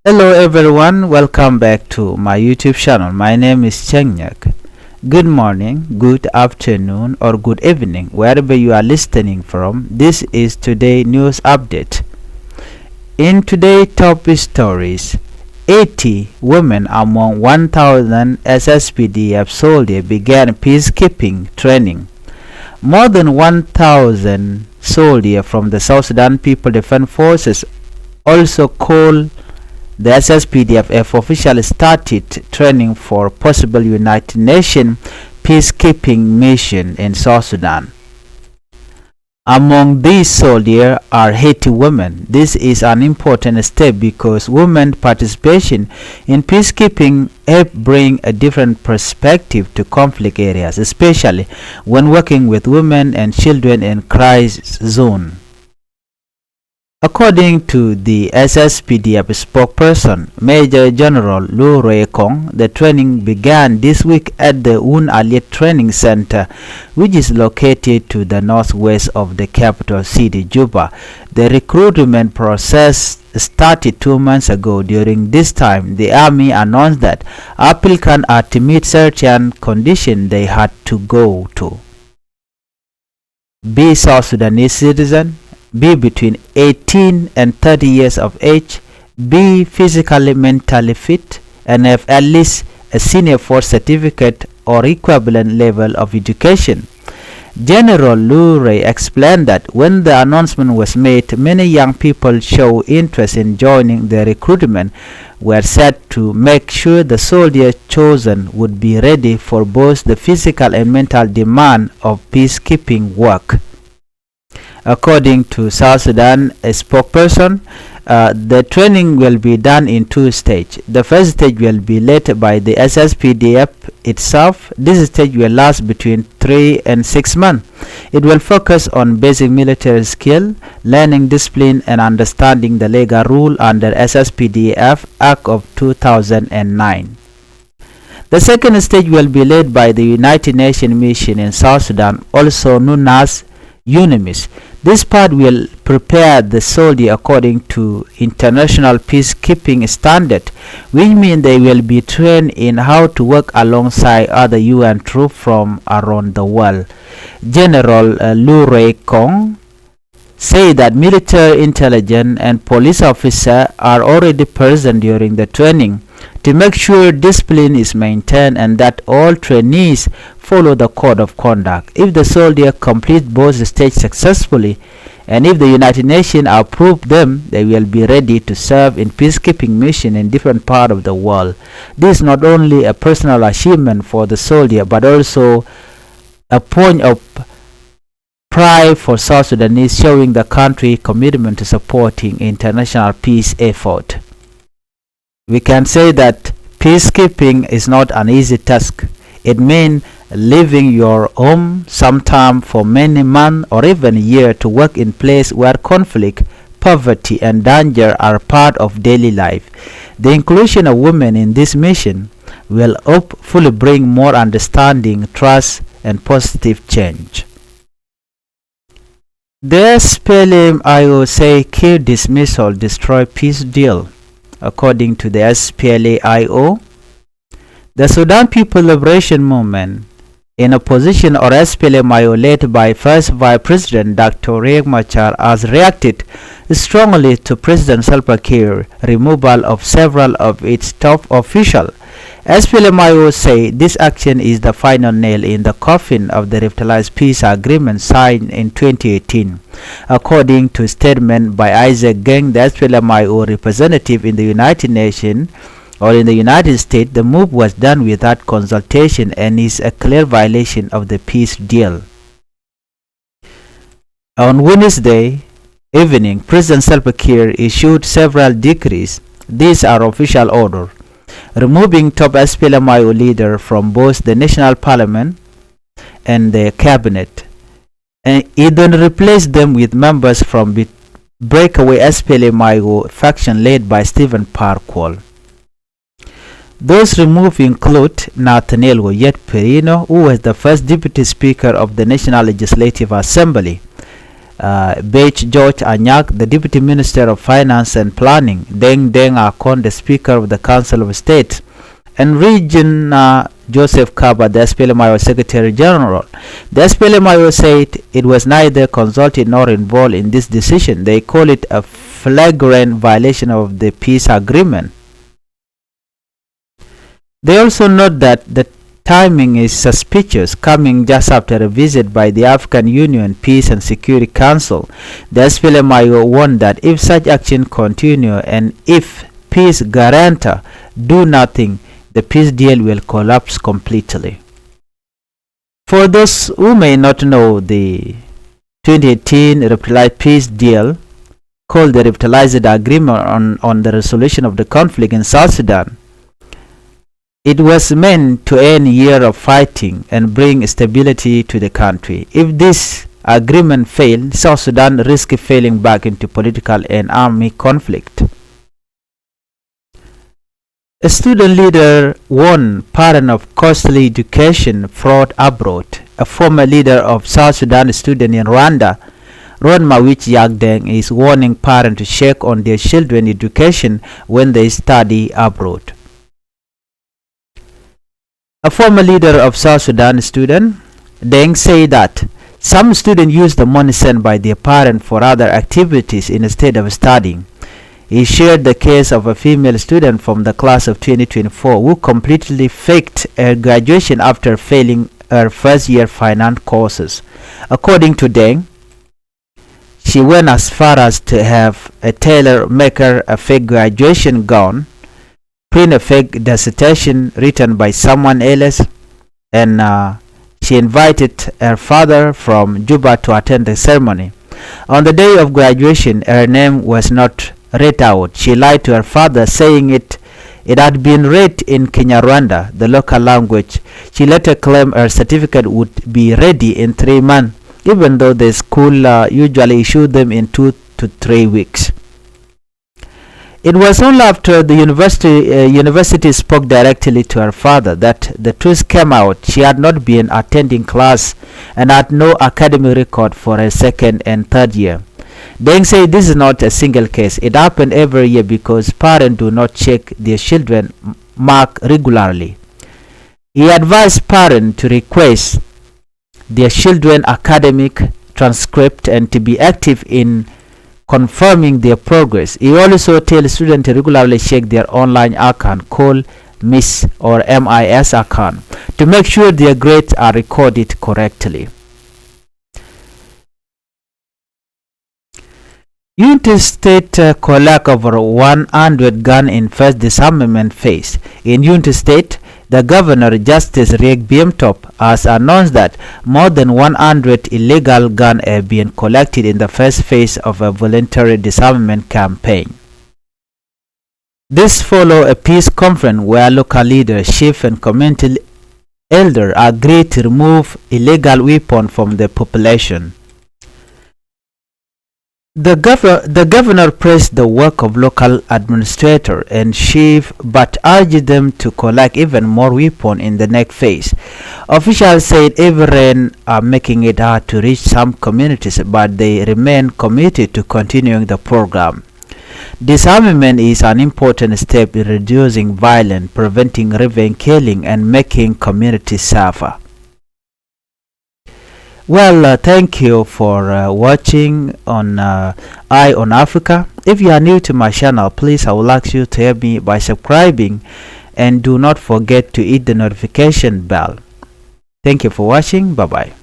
Hello everyone, welcome back to my YouTube channel. My name is Chenyak. Good morning, good afternoon or good evening wherever you are listening from. This is today's news update. In today's top stories, 80 women among 1,000 SSPDF soldiers began peacekeeping training. More than 1,000 soldiers from the South Sudan People Defense Forces, also called the SSPDF, officially started training for possible United Nations peacekeeping mission in South Sudan. Among these soldiers are 80 women. This is an important step because women's participation in peacekeeping help bring a different perspective to conflict areas, especially when working with women and children in crisis zone. According to the SSPDF spokesperson, Major General Lu Rei-Kong, the training began this week at the Unity Training Center, which is located to the northwest of the capital city, Juba. The recruitment process started 2 months ago. During this time, the army announced that applicants are to meet certain conditions they had to go to: be South Sudanese citizen, be between 18 and 30 years of age, be physically mentally fit, and have at least a senior force certificate or equivalent level of education. General Lu Rei explained that when the announcement was made, many young people showed interest in joining the recruitment were set to make sure the soldiers chosen would be ready for both the physical and mental demand of peacekeeping work. According to South Sudan spokesperson, the training will be done in 2 stages. The first stage will be led by the SSPDF itself. This stage will last between 3 and 6 months. It will focus on basic military skill, learning discipline, and understanding the legal rule under SSPDF Act of 2009. The second stage will be led by the United Nations mission in South Sudan, also known as UNIMIS. This part will prepare the soldier according to international peacekeeping standard, which means they will be trained in how to work alongside other UN troops from around the world. General Lu Rei-Kong say that military intelligence and police officers are already present during the training to make sure discipline is maintained and that all trainees follow the code of conduct. If the soldier complete both stages successfully, and if the United Nations approve them, they will be ready to serve in peacekeeping mission in different parts of the world. This is not only a personal achievement for the soldier, but also a point of pride for South Sudanese, showing the country's commitment to supporting international peace effort. We can say that peacekeeping is not an easy task. It means leaving your home sometime for many months or even years to work in places where conflict, poverty, and danger are part of daily life. The inclusion of women in this mission will hopefully bring more understanding, trust, and positive change. The SPLM-IO say Kiir dismissal destroy peace deal. According to the SPLM-IO, the Sudan People Liberation Movement in opposition or SPLM-IO led by First Vice President Dr. Riek Machar has reacted strongly to President Salva Kiir removal of several of its top officials. SPLM-IO say this action is the final nail in the coffin of the revitalized peace agreement signed in 2018. According to a statement by Isaac Gang, the SPLM-IO representative in the United Nations or in the United States, the move was done without consultation and is a clear violation of the peace deal. On Wednesday evening, President Salva Kiir issued several decrees. These are official orders removing top SPLM-IO leader from both the national parliament and the cabinet, and he then replaced them with members from the breakaway SPLM-IO faction led by Stephen Parkwall. Those removed include Nathaniel Woyet-Perino, who was the first deputy speaker of the National Legislative Assembly, Bech George Anyak, the Deputy Minister of Finance and Planning, Deng Akon, the Speaker of the Council of State, and Region Joseph Kaba, the SPLM-IO Secretary General. The SPLM-IO said it was neither consulted nor involved in this decision. They call it a flagrant violation of the peace agreement. They also note that the timing is suspicious, coming just after a visit by the African Union Peace and Security Council. The SPLM-IO warned that if such action continue and if peace guarantor do nothing, the peace deal will collapse completely. For those who may not know, the 2018 revitalized peace deal, called the revitalized agreement on the resolution of the conflict in South Sudan, it was meant to end a year of fighting and bring stability to the country. If this agreement failed, South Sudan risked falling back into political and army conflict. A student leader warned parents of costly education fraud abroad. A former leader of South Sudan student in Rwanda, Ron Mawich Yagdeng, is warning parents to check on their children's education when they study abroad. A former leader of South Sudan student, Deng, said that some students use the money sent by their parents for other activities instead of studying. He shared the case of a female student from the class of 2024 who completely faked her graduation after failing her first-year finance courses. According to Deng, she went as far as to have a tailor make her a fake graduation gown, print a fake dissertation written by someone else, and she invited her father from Juba to attend the ceremony. On the day of graduation, her name was not read out. She lied to her father, saying it had been read in Kinyarwanda, the local language. She later claimed her certificate would be ready in 3 months, even though the school usually issued them in 2 to 3 weeks. It was only after the university spoke directly to her father that the truth came out. She had not been attending class and had no academic record for her second and third year. Deng said this is not a single case. It happened every year because parents do not check their children's mark regularly. He advised parents to request their children's academic transcript and to be active in confirming their progress. He also tells students to regularly check their online account called MIS or MIS account to make sure their grades are recorded correctly. Unity State collect over 100 guns in first disarmament phase. In Unity State, the Governor Justice Riek Bim has announced that more than 100 illegal guns have been collected in the first phase of a voluntary disarmament campaign. This follows a peace conference where local leaders, chiefs, and community elders agreed to remove illegal weapons from the population. The governor praised the work of local administrators and chiefs but urged them to collect even more weapons in the next phase. Officials said heavy rain are making it hard to reach some communities, but they remain committed to continuing the program. Disarmament is an important step in reducing violence, preventing revenge killing, and making communities safer. Well, thank you for watching on Eye on Africa. If you are new to my channel, please I will ask you to help me by subscribing and do not forget to hit the notification bell. Thank you for watching. Bye bye.